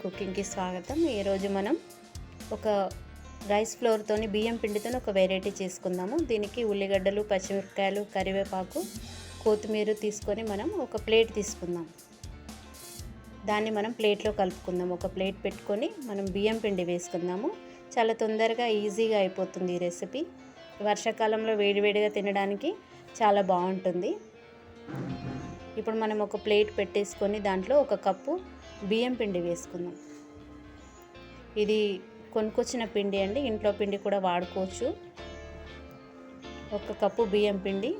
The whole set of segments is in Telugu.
కుకింగ్కి స్వాగతం. ఈరోజు మనం ఒక రైస్ ఫ్లోర్తోని బియ్యం పిండితో ఒక వెరైటీ చేసుకుందాము. దీనికి ఉల్లిగడ్డలు, పచ్చిమిరపకాయలు, కరివేపాకు, కొత్తిమీర తీసుకొని మనం ఒక ప్లేట్ తీసుకుందాం. దాన్ని మనం ప్లేట్లో కలుపుకుందాం. ఒక ప్లేట్ పెట్టుకొని మనం బియ్యం పిండి వేసుకుందాము. చాలా తొందరగా ఈజీగా అయిపోతుంది ఈ రెసిపీ. వర్షాకాలంలో వేడివేడిగా తినడానికి చాలా బాగుంటుంది. ఇప్పుడు మనం ఒక ప్లేట్ పెట్టేసుకొని దాంట్లో ఒక కప్పు బియ్యం పిండి వేసుకుందాం. ఇది కొనుక్కొచ్చిన పిండి అండి, ఇంట్లో పిండి కూడా వాడుకోవచ్చు. ఒక కప్పు బియ్యం పిండి,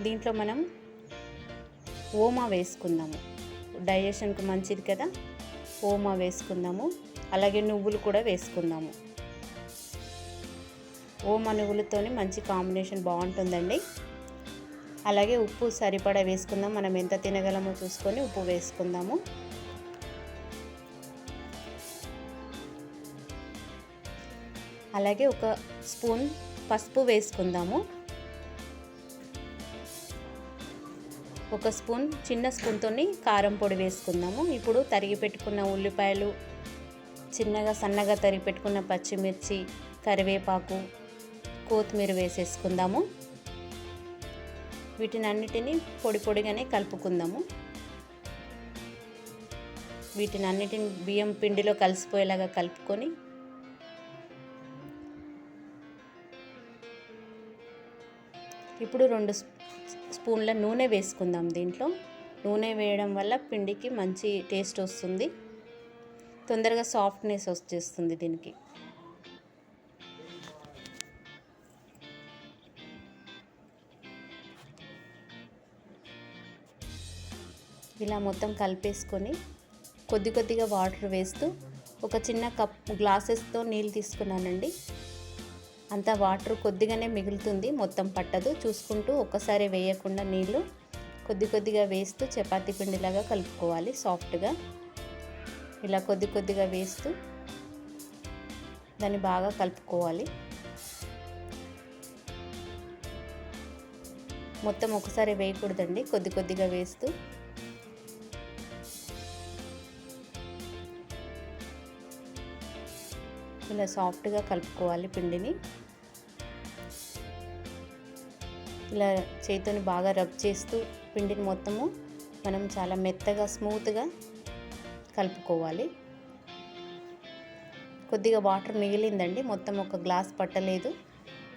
దీంట్లో మనం ఓమా వేసుకుందాము. డైజెషన్కి మంచిది కదా, ఓమా వేసుకుందాము. అలాగే నువ్వులు కూడా వేసుకుందాము. ఓమా నువ్వులతోని మంచి కాంబినేషన్ బాగుంటుందండి. అలాగే ఉప్పు సరిపడా వేసుకుందాం. మనం ఎంత తినగలమో చూసుకొని ఉప్పు వేసుకుందాము. అలాగే ఒక స్పూన్ పసుపు వేసుకుందాము. ఒక స్పూన్, చిన్న స్పూన్తోని కారం పొడి వేసుకుందాము. ఇప్పుడు తరిగి పెట్టుకున్న ఉల్లిపాయలు, చిన్నగా సన్నగా తరిగి పెట్టుకున్న పచ్చిమిర్చి, కరివేపాకు, కొత్తిమీర వేసేసుకుందాము. వీటిని అన్నిటినీ పొడి పొడిగానే కలుపుకుందాము. వీటిని అన్నిటిని బియ్యం పిండిలో కలిసిపోయేలాగా కలుపుకొని ఇప్పుడు 2 స్పూన్ల నూనె వేసుకుందాం. దీంట్లో నూనె వేయడం వల్ల పిండికి మంచి టేస్ట్ వస్తుంది, తొందరగా సాఫ్ట్నెస్ వచ్చేస్తుంది దీనికి. ఇలా మొత్తం కలిపేసుకొని కొద్ది కొద్దిగా వాటర్ వేస్తూ, ఒక చిన్న గ్లాసెస్తో నీళ్ళు తీసుకున్నానండి. అంత వాటర్ కొద్దిగానే మిగులుతుంది, మొత్తం పట్టదు. చూసుకుంటూ ఒక్కసారి వేయకుండా నీళ్ళు కొద్ది కొద్దిగా వేస్తూ చపాతీ పిండిలాగా కలుపుకోవాలి సాఫ్ట్గా. ఇలా కొద్ది కొద్దిగా వేస్తూ దాన్ని బాగా కలుపుకోవాలి. మొత్తం ఒకసారి వేయకూడదండి, కొద్ది కొద్దిగా వేస్తూ. ఇలా సాఫ్ట్గా కలుపుకోవాలి పిండిని. ఇలా చేతిని బాగా రబ్ చేస్తూ పిండిని మొత్తము మనం చాలా మెత్తగా, స్మూత్గా కలుపుకోవాలి. కొద్దిగా వాటర్ మిగిలిందండి, మొత్తం ఒక గ్లాస్ పట్టలేదు,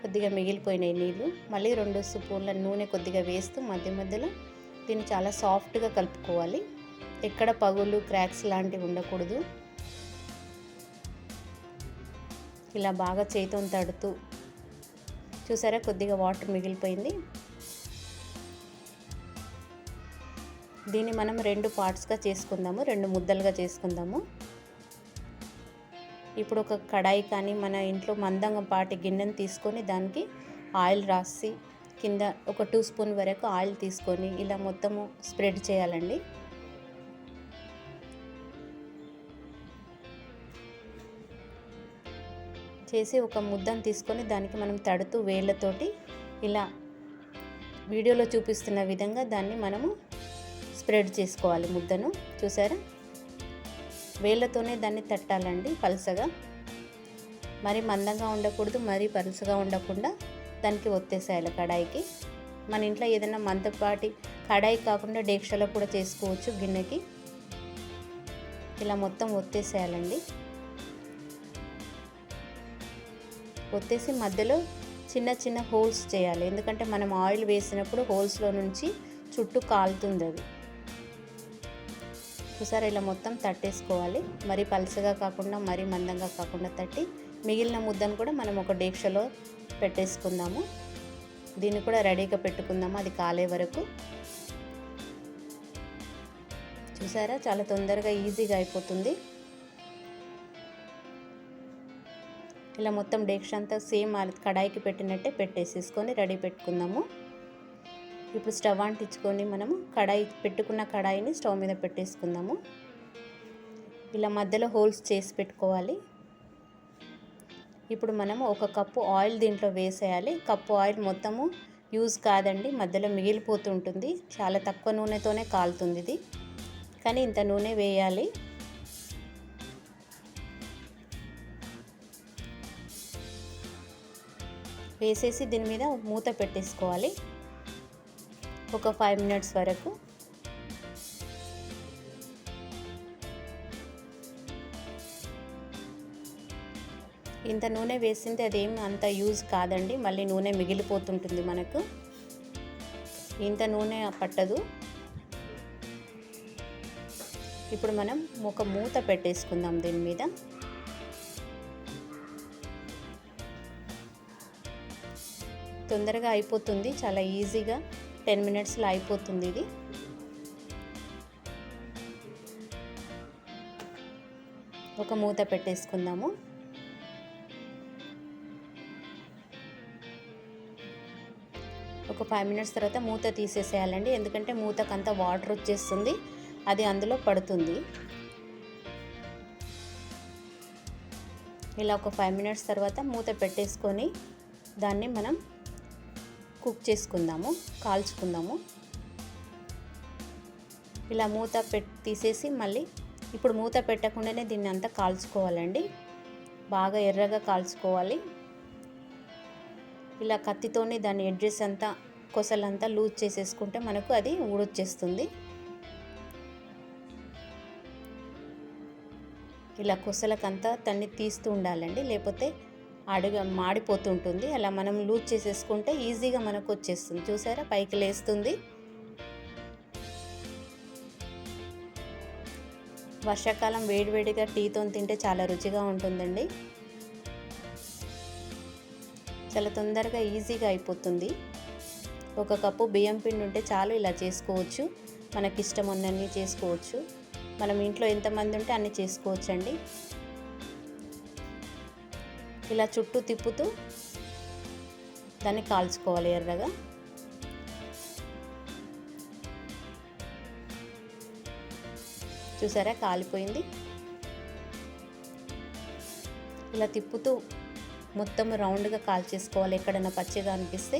కొద్దిగా మిగిలిపోయినాయి నీళ్ళు. మళ్ళీ 2 స్పూన్ల నూనె కొద్దిగా వేస్తూ మధ్య మధ్యలో దీన్ని చాలా సాఫ్ట్గా కలుపుకోవాలి. ఎక్కడ పగులు, క్రాక్స్ లాంటివి ఉండకూడదు. ఇలా బాగా చేతితో తడుతూ, చూసారా కొద్దిగా వాటర్ మిగిలిపోయింది. దీన్ని మనం 2 పార్ట్స్గా చేసుకుందాము, 2 ముద్దలుగా చేసుకుందాము. ఇప్పుడు ఒక కడాయి కానీ మన ఇంట్లో మందంగా పాటి గిన్నెను తీసుకొని దానికి ఆయిల్ రాసి కింద ఒక 2 స్పూన్ వరకు ఆయిల్ తీసుకొని ఇలా మొత్తము స్ప్రెడ్ చేయాలండి. చేసి ఒక ముద్దను తీసుకొని దానికి మనం తడుతూ వేళ్ళతోటి ఇలా వీడియోలో చూపిస్తున్న విధంగా దాన్ని మనము స్ప్రెడ్ చేసుకోవాలి. ముద్దను చూసారా, వేళ్ళతోనే దాన్ని తట్టాలండి పలుసగా. మరి మందంగా ఉండకూడదు, మరి పలుసగా ఉండకుండా దానికి ఒత్తేసేయాలి కడాయికి. మన ఇంట్లో ఏదైనా మందపాటి కడాయి కాకుండా డేక్షలో కూడా చేసుకోవచ్చు గిన్నెకి. ఇలా మొత్తం ఒత్తేసేయాలండి. ఒత్తేసి మధ్యలో చిన్న చిన్న హోల్స్ చేయాలి, ఎందుకంటే మనం ఆయిల్ వేసినప్పుడు హోల్స్లో నుంచి చుట్టూ కాలుతుంది అది. చూసారా, ఇలా మొత్తం తట్టేసుకోవాలి. మరి పలుసగా కాకుండా మరి మందంగా కాకుండా తట్టి మిగిలిన ముద్దను కూడా మనం ఒక డేక్షలో పెట్టేసుకుందాము. దీన్ని కూడా రెడీగా పెట్టుకుందాము అది కాలే వరకు. చూసారా, చాలా తొందరగా ఈజీగా అయిపోతుంది. ఇలా మొత్తం డేక్ష అంతా సేమ్ కడాయికి పెట్టినట్టే పెట్టేసేసుకొని రెడీ పెట్టుకుందాము. ఇప్పుడు స్టవ్ అంటించుకొని మనము పెట్టుకున్న కడాయిని స్టవ్ మీద పెట్టేసుకుందాము. ఇలా మధ్యలో హోల్స్ చేసి పెట్టుకోవాలి. ఇప్పుడు మనము ఒక కప్పు ఆయిల్ దీంట్లో వేసేయాలి. కప్పు ఆయిల్ మొత్తము యూజ్ కాదండి, మధ్యలో మిగిలిపోతుంటుంది. చాలా తక్కువ నూనెతోనే కాలుతుంది ఇది, కానీ ఇంత నూనె వేయాలి. వేసేసి దీని మీద మూత పెట్టేసుకోవాలి ఒక 5 మినిట్స్ వరకు. ఇంత నూనె వేసింది అదేం అంత యూజ్ కాదండి, మళ్ళీ నూనె మిగిలిపోతుంటుంది మనకు. ఇంత నూనె పట్టదు. ఇప్పుడు మనం ఒక మూత పెట్టేసుకుందాం దీని మీద. తొందరగా అయిపోతుంది, చాలా ఈజీగా 10 మినిట్స్లో అయిపోతుంది ఇది. ఒక మూత పెట్టేసుకుందాము. ఒక 5 మినిట్స్ తర్వాత మూత తీసేసేయాలండి, ఎందుకంటే మూతకంతా వాటర్ వచ్చేస్తుంది, అది అందులో పడుతుంది. ఇలా ఒక 5 మినిట్స్ తర్వాత మూత పెట్టేసుకొని దాన్ని మనం కుక్ చేసుకుందాము, కాల్చుకుందాము. ఇలా మూత తీసేసి మళ్ళీ ఇప్పుడు మూత పెట్టకుండానే దీన్ని అంతా కాల్చుకోవాలండి, బాగా ఎర్రగా కాల్చుకోవాలి. ఇలా కత్తితోని దాని ఎడ్జెస్ అంతా కొసలంతా లూజ్ చేసేసుకుంటే మనకు అది ఊడొచ్చేస్తుంది. ఇలా కొసలకంతా దాన్ని తీస్తూ ఉండాలండి, లేకపోతే మాడిపోతుంటుంది. అలా మనం లూజ్ చేసేసుకుంటే ఈజీగా మనకు వచ్చేస్తుంది. చూసారా, పైకి లేస్తుంది. వర్షాకాలం వేడివేడిగా టీతో తింటే చాలా రుచిగా ఉంటుందండి. చాలా తొందరగా ఈజీగా అయిపోతుంది. ఒక కప్పు బియ్యం పిండి ఉంటే చాలు, ఇలా చేసుకోవచ్చు. మనకి ఇష్టం ఉన్నన్ని చేసుకోవచ్చు. మనం ఇంట్లో ఎంతమంది ఉంటే అన్ని చేసుకోవచ్చండి. ఇలా చుట్టూ తిప్పుతూ దాన్ని కాల్చుకోవాలి ఎర్రగా. చూసారా, కాలిపోయింది. ఇలా తిప్పుతూ మొత్తం రౌండ్గా కాల్చేసుకోవాలి. ఎక్కడైనా పచ్చిగా అనిపిస్తే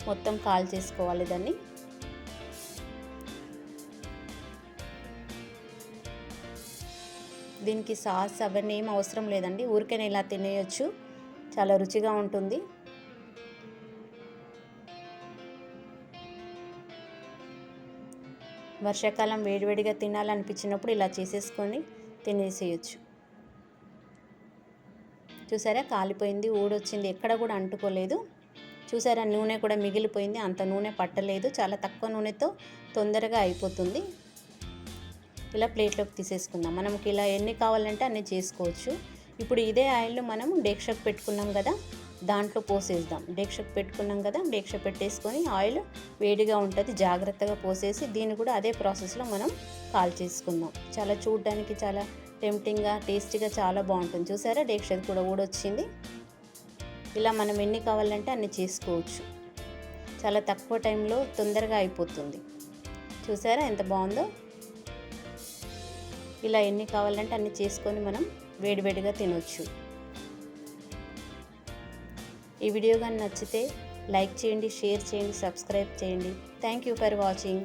మొత్తం కాల్చేసుకోవాలి దాన్ని. దీనికి సాస్ అవన్నీ ఏం అవసరం లేదండి, ఊరికైనా ఇలా తినేయచ్చు, చాలా రుచిగా ఉంటుంది. వర్షాకాలం వేడివేడిగా తినాలనిపించినప్పుడు ఇలా చేసేసుకొని తినేసేయచ్చు. చూసారా, కాలిపోయింది, ఊడొచ్చింది, ఎక్కడ కూడా అంటుకోలేదు. చూసారా, నూనె కూడా మిగిలిపోయింది, అంత నూనె పట్టలేదు. చాలా తక్కువ నూనెతో తొందరగా అయిపోతుంది. ఇలా ప్లేట్లోకి తీసేసుకుందాం. మనకి ఇలా ఎన్ని కావాలంటే అన్ని చేసుకోవచ్చు. ఇప్పుడు ఇదే ఆయిల్ మనం డేక్షకు పెట్టుకున్నాం కదా, దాంట్లో పోసేద్దాం. డేక్షకు పెట్టుకున్నాం కదా, డేక్ష పెట్టేసుకొని ఆయిల్ వేడిగా ఉంటుంది, జాగ్రత్తగా పోసేసి దీన్ని కూడా అదే ప్రాసెస్లో మనం కాల్చేసుకుందాం. చాలా చూడడానికి చాలా టెంప్టింగ్గా, టేస్టీగా చాలా బాగుంటుంది. చూసారా, డేక్షది కూడా ఊడొచ్చింది. ఇలా మనం ఎన్ని కావాలంటే అన్ని చేసుకోవచ్చు. చాలా తక్కువ టైంలో తొందరగా అయిపోతుంది. చూసారా ఎంత బాగుందో. ఇలా ఎన్ని కావాలంటే అన్ని చేసుకొని మనం వేడివేడిగా తినొచ్చు. ఈ వీడియో కానీ నచ్చితే లైక్ చేయండి, షేర్ చేయండి, సబ్స్క్రైబ్ చేయండి. Thank you for watching.